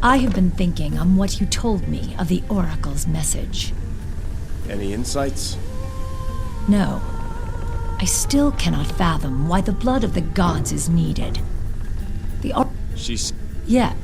I have been thinking on what you told me of the Oracle's message. Any insights? No. I still cannot fathom why the blood of the gods is needed. She's... Yeah.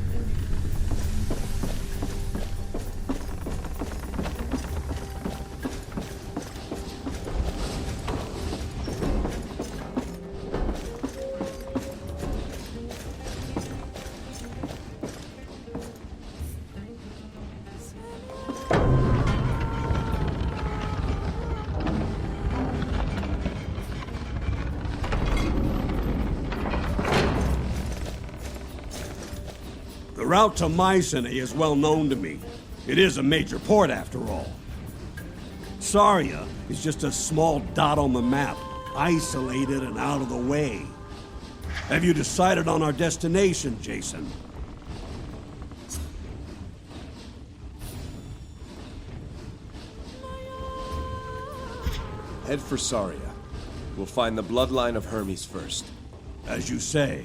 The route to Mycenae is well known to me. It is a major port, after all. Saria is just a small dot on the map, isolated and out of the way. Have you decided on our destination, Jason? Head for Saria. We'll find the bloodline of Hermes first. As you say.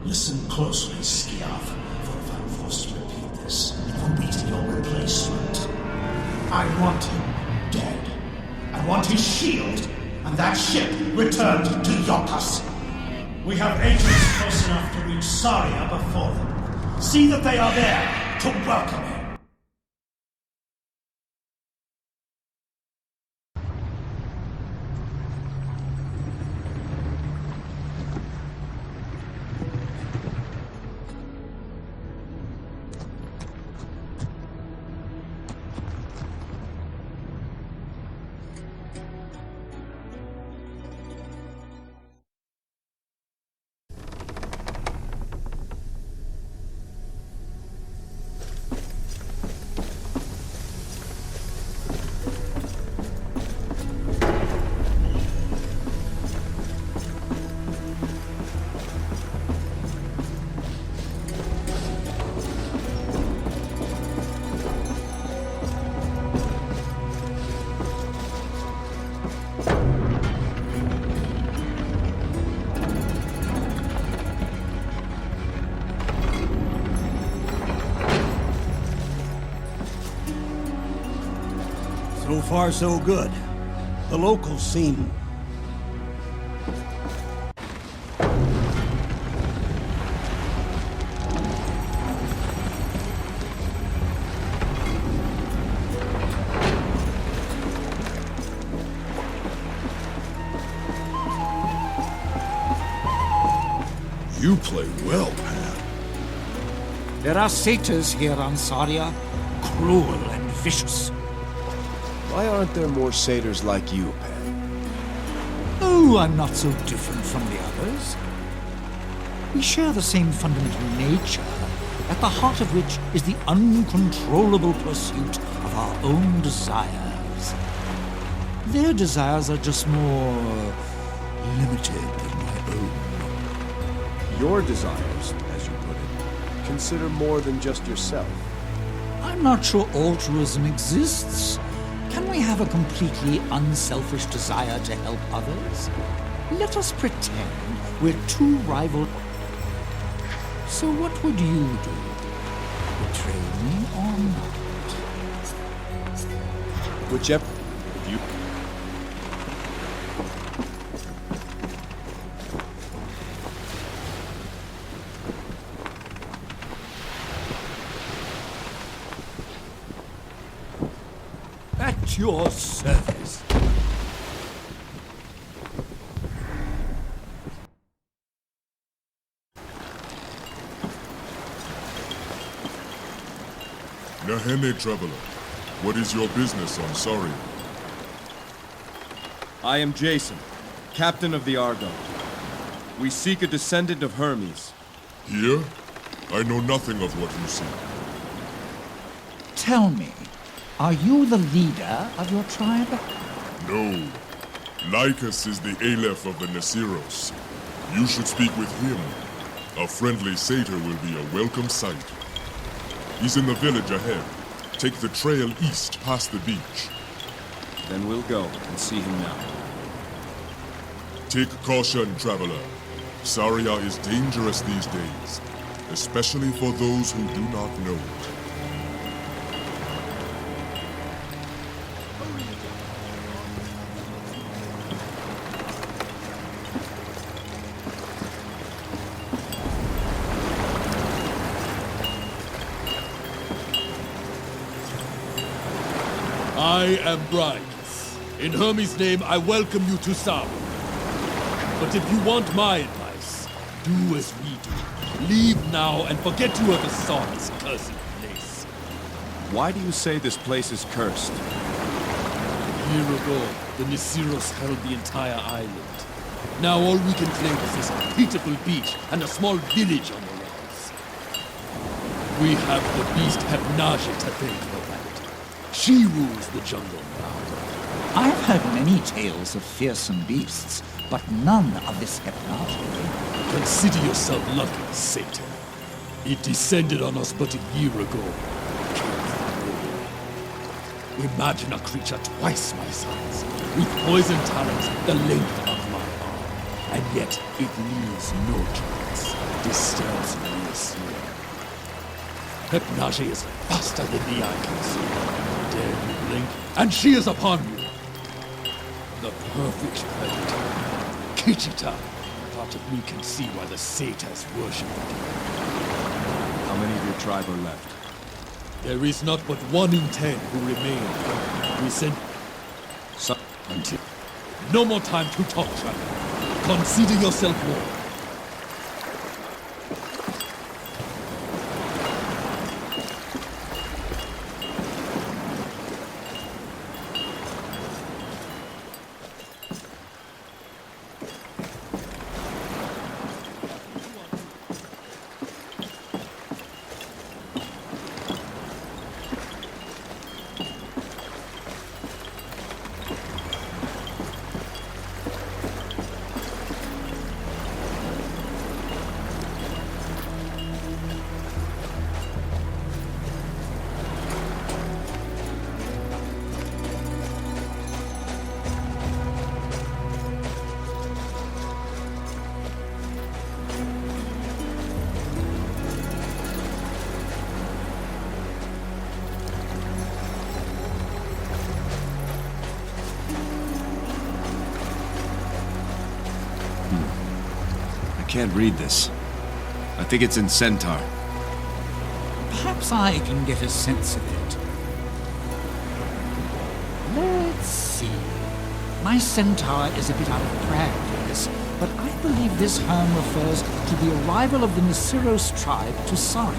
Listen closely, Skiav, for if I'm forced to repeat this, it will be to your replacement. I want him dead. I want his shield, and that ship returned to Lycus. We have agents close enough to reach Saria before them. See that they are there to welcome him. So far, so good. The locals seem... You play well, Pan. There are satyrs here on Saria, cruel and vicious. Why aren't there more satyrs like you, Pan? Oh, I'm not so different from the others. We share the same fundamental nature, at the heart of which is the uncontrollable pursuit of our own desires. Their desires are just more limited than my own. Your desires, as you put it, consider more than just yourself. I'm not sure altruism exists. Can we have a completely unselfish desire to help others? Let us pretend we're two rival... So what would you do? Betray me or not? Whichever... you... At your service. Naheme Traveler, what is your business on Saria? I am Jason, captain of the Argonauts. We seek a descendant of Hermes. Here? I know nothing of what you seek. Tell me, are you the leader of your tribe? No. Lycus is the Aleph of the Nasiros. You should speak with him. A friendly satyr will be a welcome sight. He's in the village ahead. Take the trail east past the beach. Then we'll go and see him now. Take caution, traveler. Saria is dangerous these days, especially for those who do not know it. I am Lycus. In Hermes' name, I welcome you to Saria. But if you want my advice, do as we do. Leave now and forget you ever saw this cursed place. Why do you say this place is cursed? A year ago, the Neceros held the entire island. Now all we can claim is this pitiful beach and a small village on the rise. We have the beast Nausea to thank for that. She rules the jungle now. I've heard many tales of fearsome beasts, but none of this Nausea. Consider yourself lucky, Satan. It descended on us but a year ago. Imagine a creature twice my size, with poison talons the length of my arm, and yet it leaves no chance. Disturbs me slow. Nausea is faster than the eye can see. Dare you blink, and she is upon you. The perfect predator. Kichita. Part of me can see why the satyrs worship it. How many of your tribe are left? There is not but 1 in 10 who remain. We sent... Until... No more time to talk, Shaka. Consider yourself warned. I can't read this. I think it's in Centaur. Perhaps I can get a sense of it. Let's see. My centaur is a bit out of practice, but I believe this home refers to the arrival of the Neceros tribe to Saria.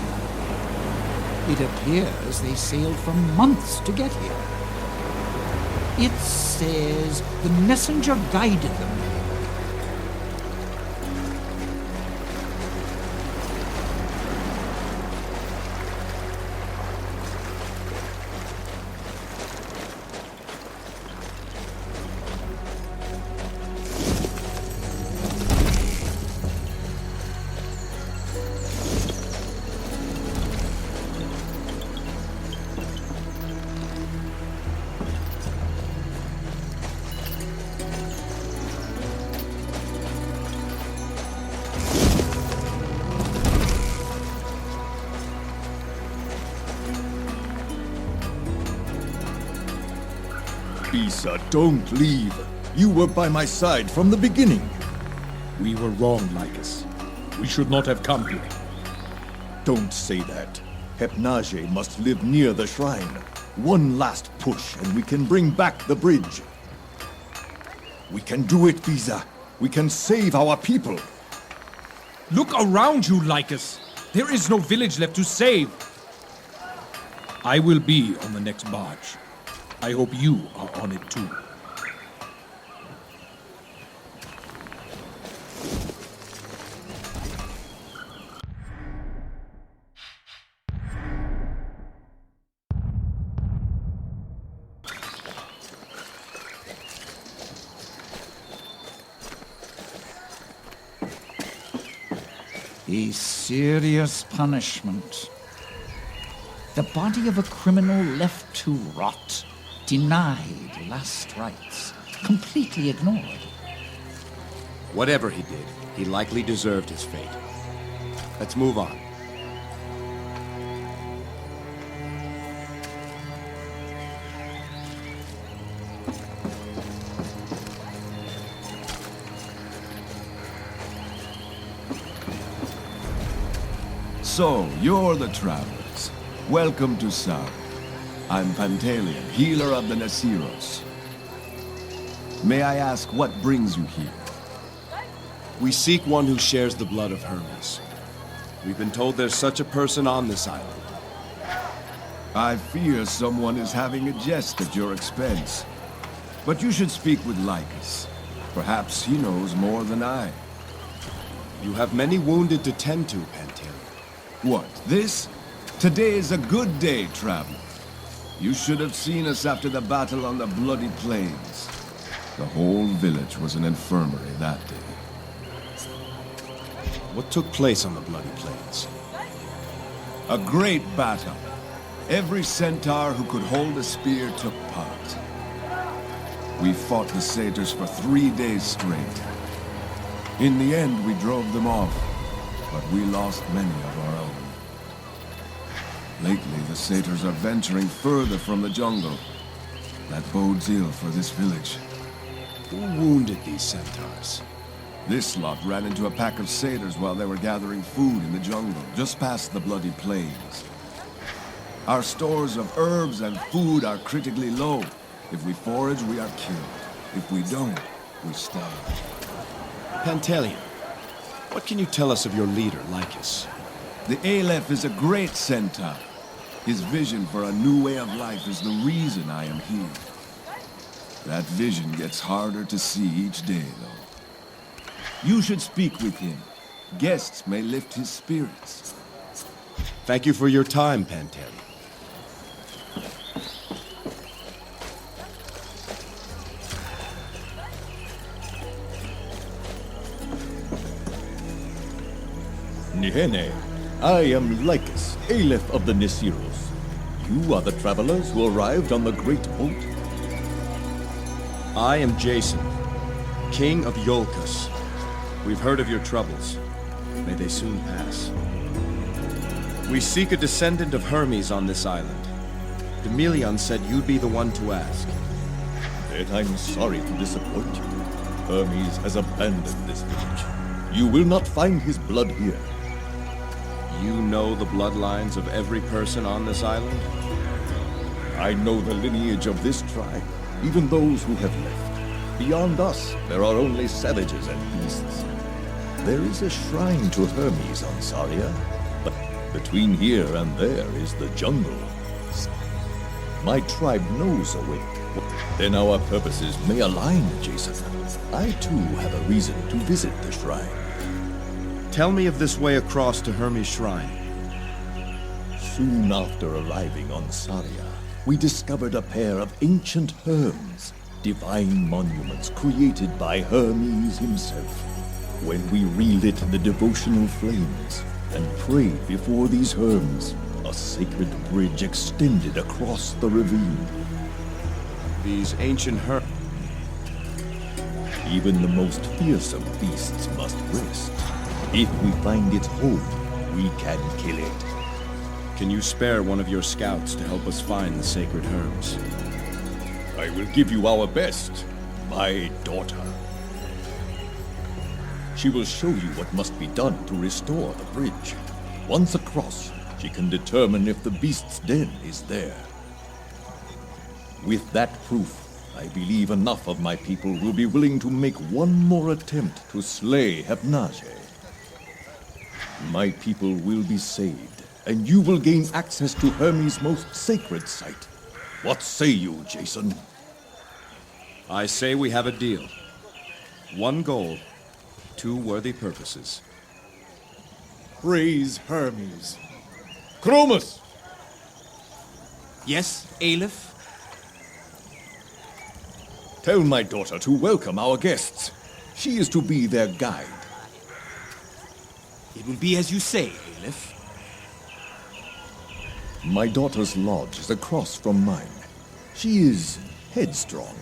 It appears they sailed for months to get here. It says the messenger guided them. Isa, don't leave. You were by my side from the beginning. We were wrong, Lycus. We should not have come here. Don't say that. Nausea must live near the shrine. One last push and we can bring back the bridge. We can do it, Visa. We can save our people. Look around you, Lycus. There is no village left to save. I will be on the next barge. I hope you are on it too. A serious punishment. The body of a criminal left to rot. Denied last rites, completely ignored. Whatever he did, he likely deserved his fate. Let's move on. So, you're the travelers. Welcome to Saria. I'm Pantaleon, healer of the Nasiros. May I ask what brings you here? We seek one who shares the blood of Hermes. We've been told there's such a person on this island. I fear someone is having a jest at your expense. But you should speak with Lycus. Perhaps he knows more than I. You have many wounded to tend to, Pantaleon. What, this? Today is a good day, traveler. You should have seen us after the battle on the bloody plains. The whole village was an infirmary that day. What took place on the bloody plains? A great battle. Every centaur who could hold a spear took part. We fought the satyrs for 3 days straight. In the end, we drove them off, but we lost many of our own. Lately, the satyrs are venturing further from the jungle. That bodes ill for this village. Who wounded these centaurs? This lot ran into a pack of satyrs while they were gathering food in the jungle, just past the bloody plains. Our stores of herbs and food are critically low. If we forage, we are killed. If we don't, we starve. Pantaleon, what can you tell us of your leader, Lycus? The Aleph is a great centaur. His vision for a new way of life is the reason I am here. That vision gets harder to see each day, though. You should speak with him. Guests may lift his spirits. Thank you for your time, Pantaleon. Nihene, I am Lycus, Aleph of the Nasiros. You are the travelers who arrived on the great boat? I am Jason, King of Lycus. We've heard of your troubles. May they soon pass. We seek a descendant of Hermes on this island. Demelion said you'd be the one to ask. Yet I'm sorry to disappoint you. Hermes has abandoned this village. You will not find his blood here. You know the bloodlines of every person on this island? I know the lineage of this tribe, even those who have left. Beyond us, there are only savages and beasts. There is a shrine to Hermes on Saria, but between here and there is the jungle. My tribe knows a way. Then our purposes may align, Jason. I too have a reason to visit the shrine. Tell me of this way across to Hermes' shrine. Soon after arriving on Saria, we discovered a pair of ancient herms, divine monuments created by Hermes himself. When we relit the devotional flames and prayed before these herms, a sacred bridge extended across the ravine. These ancient herms... Even the most fearsome beasts must rest. If we find its home, we can kill it. Can you spare one of your scouts to help us find the sacred herms? I will give you our best, my daughter. She will show you what must be done to restore the bridge. Once across, she can determine if the beast's den is there. With that proof, I believe enough of my people will be willing to make one more attempt to slay Nausea. My people will be saved, and you will gain access to Hermes' most sacred site. What say you, Jason? I say we have a deal. One goal, two worthy purposes. Praise Hermes. Chromus! Yes, Aleph? Tell my daughter to welcome our guests. She is to be their guide. It will be as you say, Aleph. My daughter's lodge is across from mine. She is headstrong,